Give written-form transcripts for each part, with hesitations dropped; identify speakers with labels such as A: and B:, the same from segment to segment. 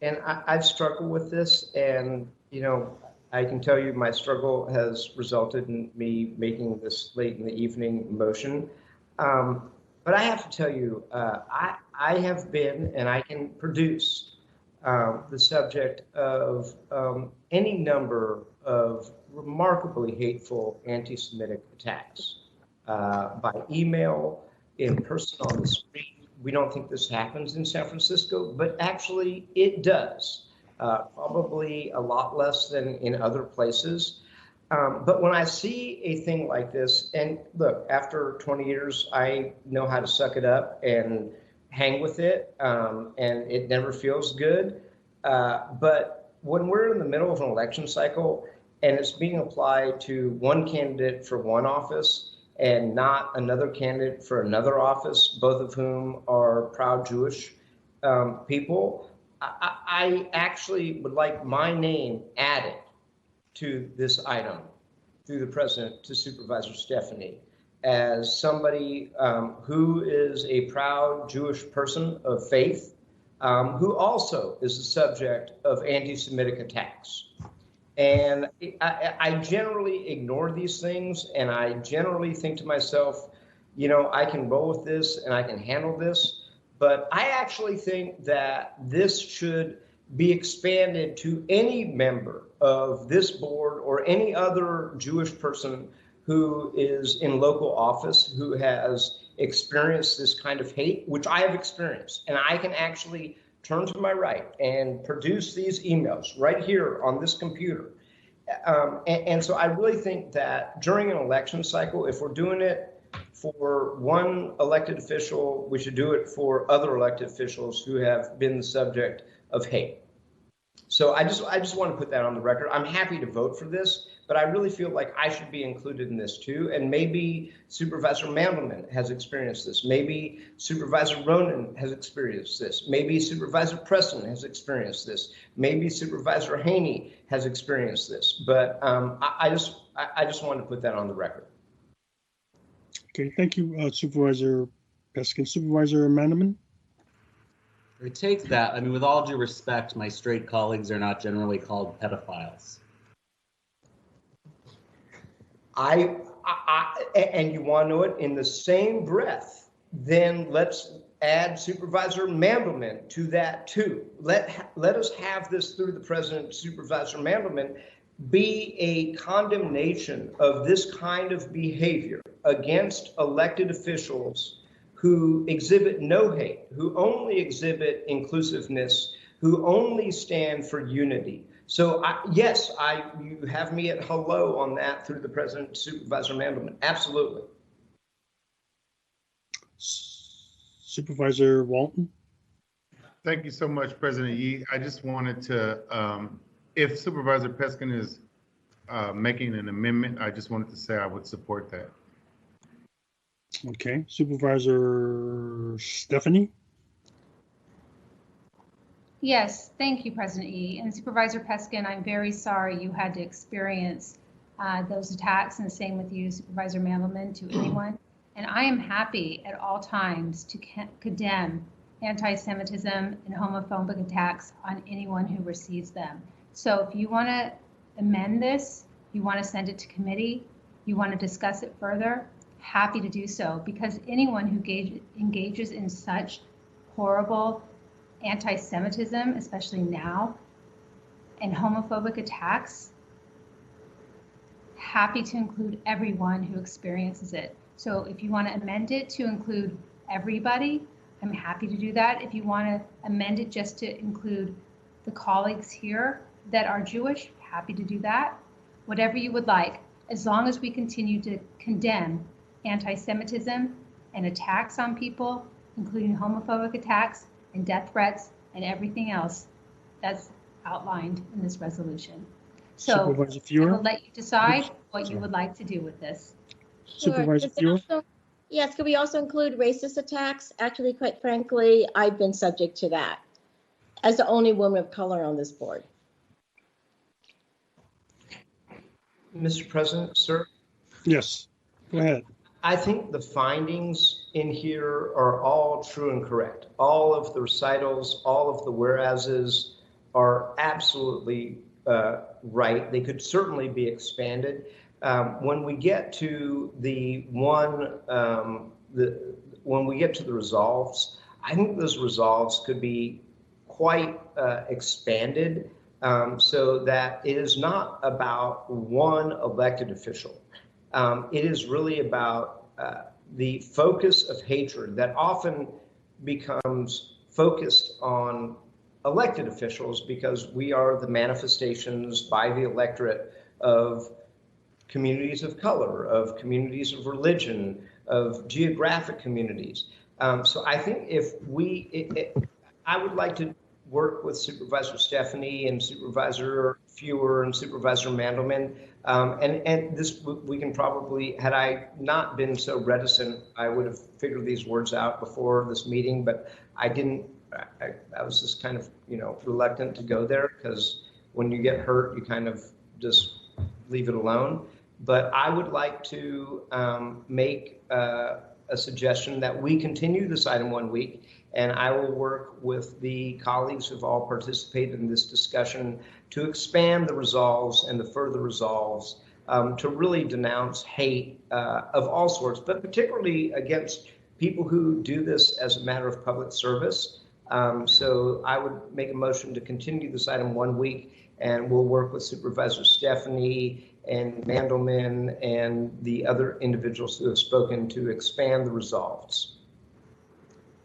A: and I've struggled with this, and I can tell you my struggle has resulted in me making this late in the evening motion. But I have to tell you, I have been, and I can produce the subject of any number of remarkably hateful anti-Semitic attacks by email, in person, on the street. We don't think this happens in San Francisco, but actually it does. Probably a lot less than in other places. But when I see a thing like this, and look, after 20 years, I know how to suck it up and hang with it, and it never feels good. But when we're in the middle of an election cycle and it's being applied to one candidate for one office and not another candidate for another office, both of whom are proud Jewish people, I actually would like my name added to this item through the president to Supervisor Stephanie as somebody who is a proud Jewish person of faith, who also is the subject of anti-Semitic attacks. And I generally ignore these things, and I generally think to myself, I can roll with this and I can handle this. But I actually think that this should be expanded to any member of this board or any other Jewish person who is in local office who has experienced this kind of hate, which I have experienced. And I can actually turn to my right and produce these emails right here on this computer. And so I really think that during an election cycle, if we're doing it for one elected official, we should do it for other elected officials who have been the subject of hate. So I just want to put that on the record. I'm happy to vote for this, but I really feel like I should be included in this too. And maybe Supervisor Mandelman has experienced this. Maybe Supervisor Ronan has experienced this. Maybe Supervisor Preston has experienced this. Maybe Supervisor Haney has experienced this. But I just wanted to put that on the record.
B: Okay, thank you, Supervisor Peskin. Supervisor Mandelman?
C: I take that. I mean, with all due respect, my straight colleagues are not generally called pedophiles.
A: And you want to know it in the same breath, then let's add Supervisor Mandelman to that too. Let us have this through the president, Supervisor Mandelman, be a condemnation of this kind of behavior against elected officials who exhibit no hate, who only exhibit inclusiveness, who only stand for unity. So yes, you have me at hello on that through the president, Supervisor Mandelman. Absolutely.
B: Supervisor Walton.
D: Thank you so much, President Yee. I just wanted to, if Supervisor Peskin is making an amendment, I just wanted to say I would support that.
B: Okay, Supervisor Stephanie.
E: Yes, thank you, President Yee. And Supervisor Peskin, I'm very sorry you had to experience those attacks, and the same with you, Supervisor Mandelman, to anyone. And I am happy at all times to condemn anti-Semitism and homophobic attacks on anyone who receives them. So if you want to amend this, you want to send it to committee, you want to discuss it further, happy to do so, because anyone who engages in such horrible anti-Semitism, especially now, and homophobic attacks, happy to include everyone who experiences it. So if you want to amend it to include everybody, I'm happy to do that. If you want to amend it just to include the colleagues here that are Jewish, happy to do that. Whatever you would like, as long as we continue to condemn anti-Semitism and attacks on people, including homophobic attacks and death threats and everything else that's outlined in this resolution. So I will let you decide what you would like to do with this.
B: Supervisor Fuhrer?
F: Yes, could we also include racist attacks? Actually, quite frankly, I've been subject to that as the only woman of color on this board.
A: Mr. President, sir?
B: Yes, go ahead.
A: I think the findings in here are all true and correct. All of the recitals, all of the whereases, absolutely right. They could certainly be expanded. When we get to the when we get to the resolves, I think those resolves could be quite expanded, so that it is not about one elected official. It is really about the focus of hatred that often becomes focused on elected officials because we are the manifestations by the electorate of communities of color, of communities of religion, of geographic communities. So I think I would like to work with Supervisor Stephanie and Supervisor Fewer and Supervisor Mandelman. And this, we can probably, had I not been so reticent, I would have figured these words out before this meeting, but I didn't. I was just kind of, reluctant to go there because when you get hurt, you kind of just leave it alone. But I would like to make a suggestion that we continue this item 1 week, and I will work with the colleagues who've all participated in this discussion to expand the resolves and the further resolves to really denounce hate of all sorts, but particularly against people who do this as a matter of public service. So I would make a motion to continue this item 1 week, and we'll work with Supervisor Stephanie and Mandelman and the other individuals who have spoken to expand the resolves.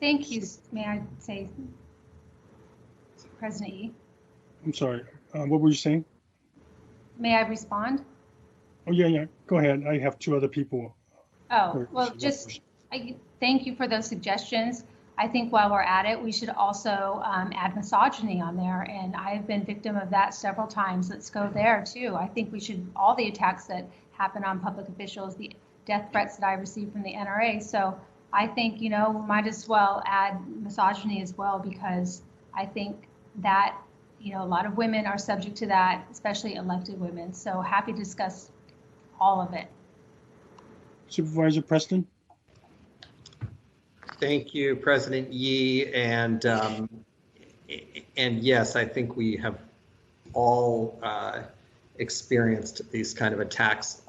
E: Thank you. May I say, President Yi?
B: I'm sorry. What were you saying?
E: May I respond?
B: Oh, yeah. Go ahead. I have two other people.
E: Oh, well, thank you for those suggestions. I think while we're at it, we should also add misogyny on there. And I've been victim of that several times. Let's go there too. I think we should, all the attacks that happen on public officials, the death threats that I received from the NRA. So I think, we might as well add misogyny as well, because I think that, a lot of women are subject to that, especially elected women. So happy to discuss all of it.
B: Supervisor Preston?
G: Thank you, President Yi, and yes, I think we have all experienced these kind of attacks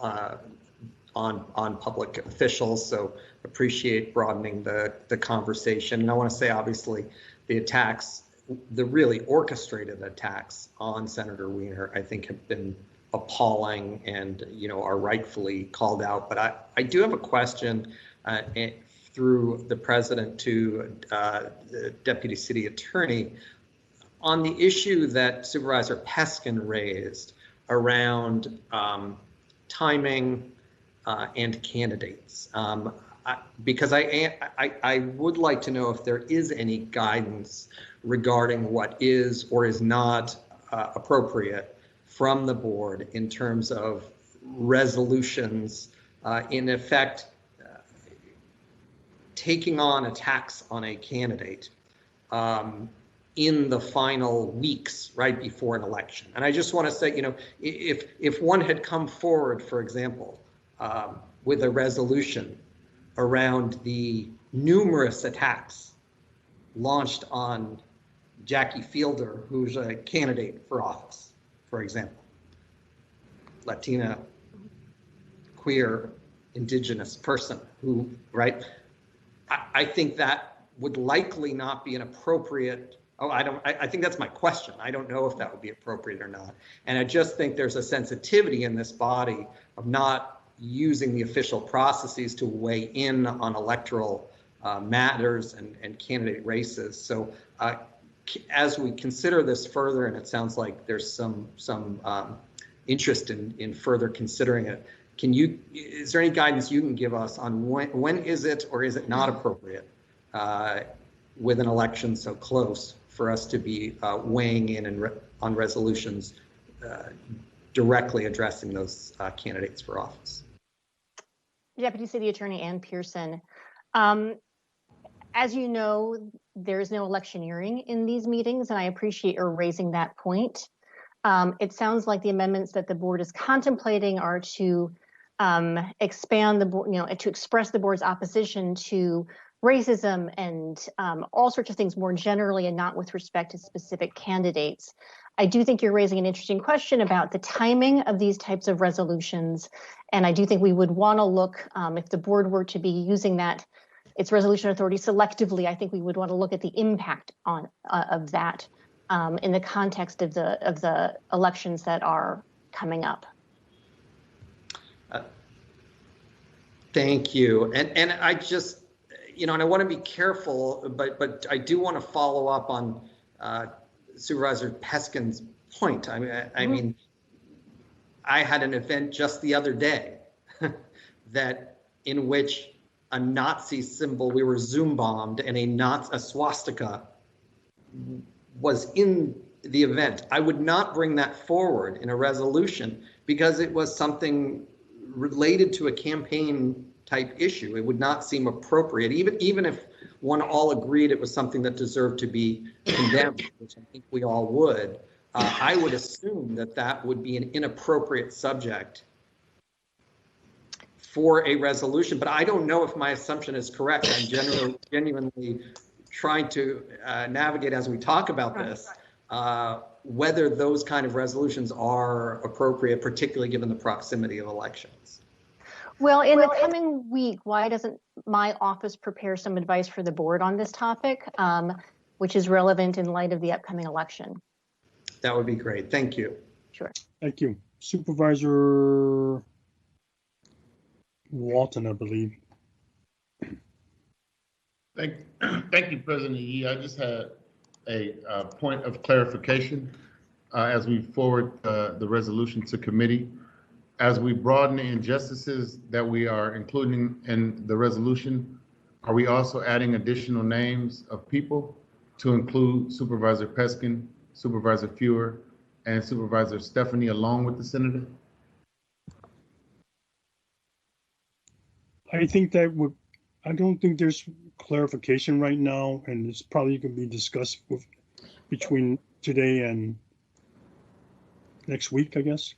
G: on public officials. So appreciate broadening the conversation. And I want to say, obviously, the attacks, the really orchestrated attacks on Senator Wiener, I think have been appalling and are rightfully called out. But I do have a question. Through the president to the deputy city attorney on the issue that Supervisor Peskin raised around timing and candidates. Because I would like to know if there is any guidance regarding what is or is not appropriate from the board in terms of resolutions, in effect, taking on attacks on a candidate in the final weeks right before an election. And I just want to say, if one had come forward, for example, with a resolution around the numerous attacks launched on Jackie Fielder, who's a candidate for office, for example, Latina, queer, indigenous person who, right? I think that would likely not be an appropriate, I think that's my question. I don't know if that would be appropriate or not. And I just think there's a sensitivity in this body of not using the official processes to weigh in on electoral matters and candidate races. So as we consider this further, and it sounds like there's some interest in further considering it, is there any guidance you can give us on when is it or is it not appropriate with an election so close for us to be weighing in on resolutions directly addressing those candidates for office?
H: Deputy City Attorney Ann Pearson. As you know, there is no electioneering in these meetings, and I appreciate your raising that point. It sounds like the amendments that the board is contemplating are to expand the board, to express the board's opposition to racism and all sorts of things more generally and not with respect to specific candidates. I do think you're raising an interesting question about the timing of these types of resolutions. And I do think we would want to look, if the board were to be using that, its resolution authority selectively, I think we would want to look at the impact on of that in the context of the elections that are coming up.
G: Thank you. And I just, and I want to be careful, but I do want to follow up on Supervisor Peskin's point. I mean, I had an event just the other day in which a Nazi symbol, we were Zoom bombed, and a swastika was in the event. I would not bring that forward in a resolution because it was something related to a campaign type issue. It would not seem appropriate, even if one all agreed it was something that deserved to be condemned, which I think we all would. I would assume that would be an inappropriate subject for a resolution, but I don't know if my assumption is correct. I'm genuinely trying to navigate as we talk about this, whether those kind of resolutions are appropriate, particularly given the proximity of elections.
H: Well, in the coming week, why doesn't my office prepare some advice for the board on this topic, which is relevant in light of the upcoming election?
G: That would be great. Thank you.
H: Sure.
B: Thank you. Supervisor Walton, I believe.
D: Thank you, President Yee. I just had a point of clarification as we forward the resolution to committee. As we broaden the injustices that we are including in the resolution, are we also adding additional names of people to include Supervisor Peskin, Supervisor Fewer, and Supervisor Stephanie along with the senator?
B: I think I don't think there's clarification right now, and it's probably going to be discussed between today and next week, I guess.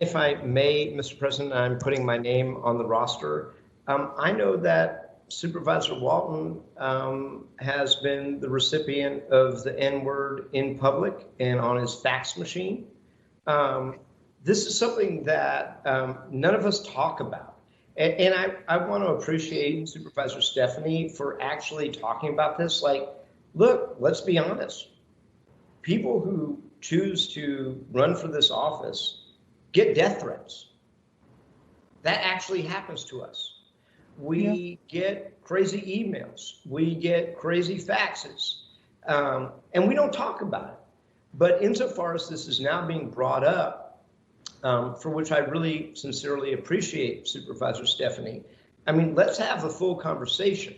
A: If I may, Mr. President, I'm putting my name on the roster. I know that Supervisor Walton has been the recipient of the N-word in public and on his fax machine. This is something that none of us talk about. And I want to appreciate Supervisor Stephanie for actually talking about this. Like, look, let's be honest. People who choose to run for this office get death threats. That actually happens to us. We get crazy emails. We get crazy faxes. And we don't talk about it. But insofar as this is now being brought up, for which I really sincerely appreciate Supervisor Stephanie, I mean, let's have a full conversation.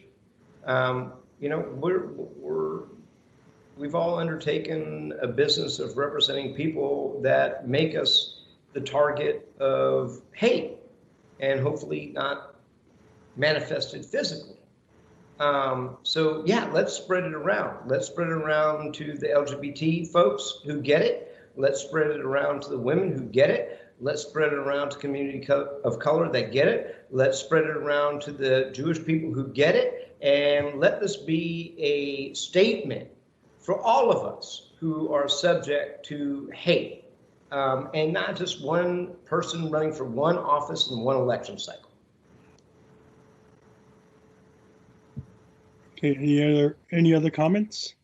A: We've all undertaken a business of representing people that make us the target of hate and hopefully not manifested physically. So yeah, let's spread it around. Let's spread it around to the LGBT folks who get it. Let's spread it around to the women who get it. Let's spread it around to community of color that get it. Let's spread it around to the Jewish people who get it. And let this be a statement for all of us who are subject to hate. And not just one person running for one office in one election cycle.
B: Okay, any other comments?